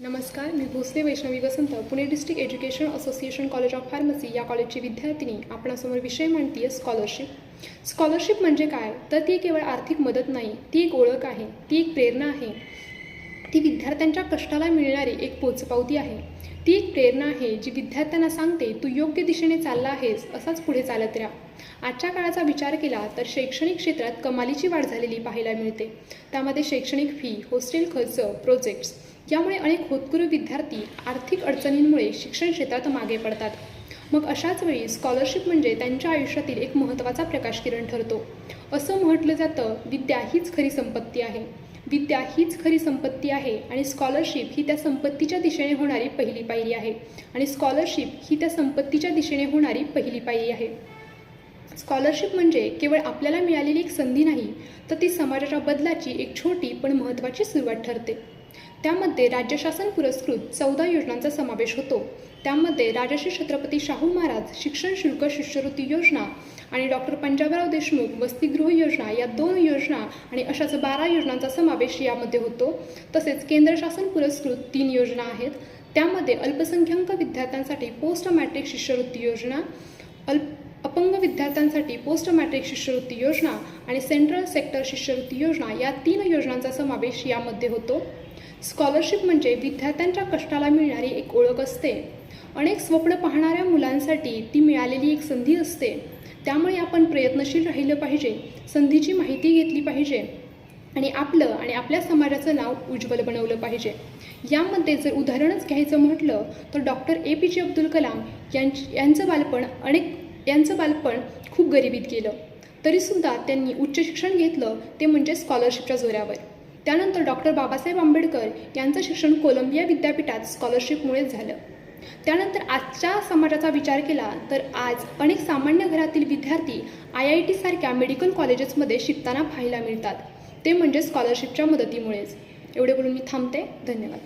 नमस्कार, मी Bhosale Vaishnavi Vasant, Pune district education association college of pharmacy या कॉलेजची विद्यार्थिनी आपणासमोर विषय मांडती आहे स्कॉलरशिप. स्कॉलरशिप म्हणजे काय? तर ती केवळ आर्थिक मदत नाही, ती एक ओळख आहे, ती एक प्रेरणा आहे, ती विद्यार्थ्यांच्या कष्टाला मिळणारी एक पोचपावती आहे. ती एक प्रेरणा आहे जी विद्यार्थ्यांना सांगते, तू योग्य दिशेने चालला आहेस, असाच पुढे चालत राहा. आजच्या काळाचा विचार केला तर शैक्षणिक क्षेत्रात कमालीची वाढ झालेली पाहायला मिळते. त्यामध्ये शैक्षणिक फी, हॉस्टेल खर्च, प्रोजेक्ट्स यामुळे अनेक होतकरू विद्यार्थी आर्थिक अडचणींमुळे शिक्षण क्षेत्रात मागे पडतात. मग अशाच वेळी स्कॉलरशिप म्हणजे त्यांच्या आयुष्यातील एक महत्त्वाचा प्रकाशकिरण ठरतो. असं म्हटलं जातं, विद्या हीच खरी संपत्ती आहे. विद्या हीच खरी संपत्ती आहे आणि स्कॉलरशिप ही त्या संपत्तीच्या दिशेने होणारी पहिली पायरी आहे. स्कॉलरशिप म्हणजे केवळ आपल्याला मिळालेली एक संधी नाही, तर ती समाजाच्या बदलाची एक छोटी पण महत्त्वाची सुरुवात ठरते. त्यामध्ये राज्य शासन पुरस्कृत 14 योजनांचा समावेश होतो. त्यामध्ये राजश्री छत्रपती शाहू महाराज शिक्षण शुल्क शिष्यवृत्ती योजना आणि डॉक्टर पंजाबराव देशमुख वसतिगृह योजना या 2 योजना आणि अशाच 12 योजनांचा समावेश यामध्ये होतो. तसेच केंद्र शासन पुरस्कृत 3 योजना आहेत. त्यामध्ये अल्पसंख्याक विद्यार्थ्यांसाठी पोस्ट मॅट्रिक शिष्यवृत्ती योजना, अपंग विद्यार्थ्यांसाठी पोस्ट मॅट्रिक शिष्यवृत्ती योजना आणि सेंट्रल सेक्टर शिष्यवृत्ती योजना या 3 योजनांचा समावेश यामध्ये होतो. स्कॉलरशिप म्हणजे विद्यार्थ्यांच्या कष्टाला मिळणारी एक ओळख असते. अनेक स्वप्न पाहणाऱ्या मुलांसाठी ती मिळालेली एक संधी असते. त्यामुळे आपण प्रयत्नशील राहिलं पाहिजे, संधीची माहिती घेतली पाहिजे आणि आपलं आणि आपल्या समाजाचं नाव उज्ज्वल बनवलं पाहिजे. यामध्ये जर उदाहरणच घ्यायचं म्हटलं तर डॉक्टर APJ अब्दुल कलाम यांचं बालपण खूप गरिबीत गेलं, तरीसुद्धा त्यांनी उच्च शिक्षण घेतलं, ते म्हणजे स्कॉलरशिपच्या जोरावर. त्यानंतर डॉक्टर बाबासाहेब आंबेडकर यांचं शिक्षण कोलंबिया विद्यापीठात स्कॉलरशिपमुळेच झालं. त्यानंतर आजच्या समाजाचा विचार केला तर आज अनेक सामान्य घरातील विद्यार्थी IIT सारख्या मेडिकल कॉलेजेसमध्ये शिकताना पाहायला मिळतात. ते म्हणजे स्कॉलरशिपच्या मदतीमुळेच. एवढे बोलून मी थांबते. धन्यवाद.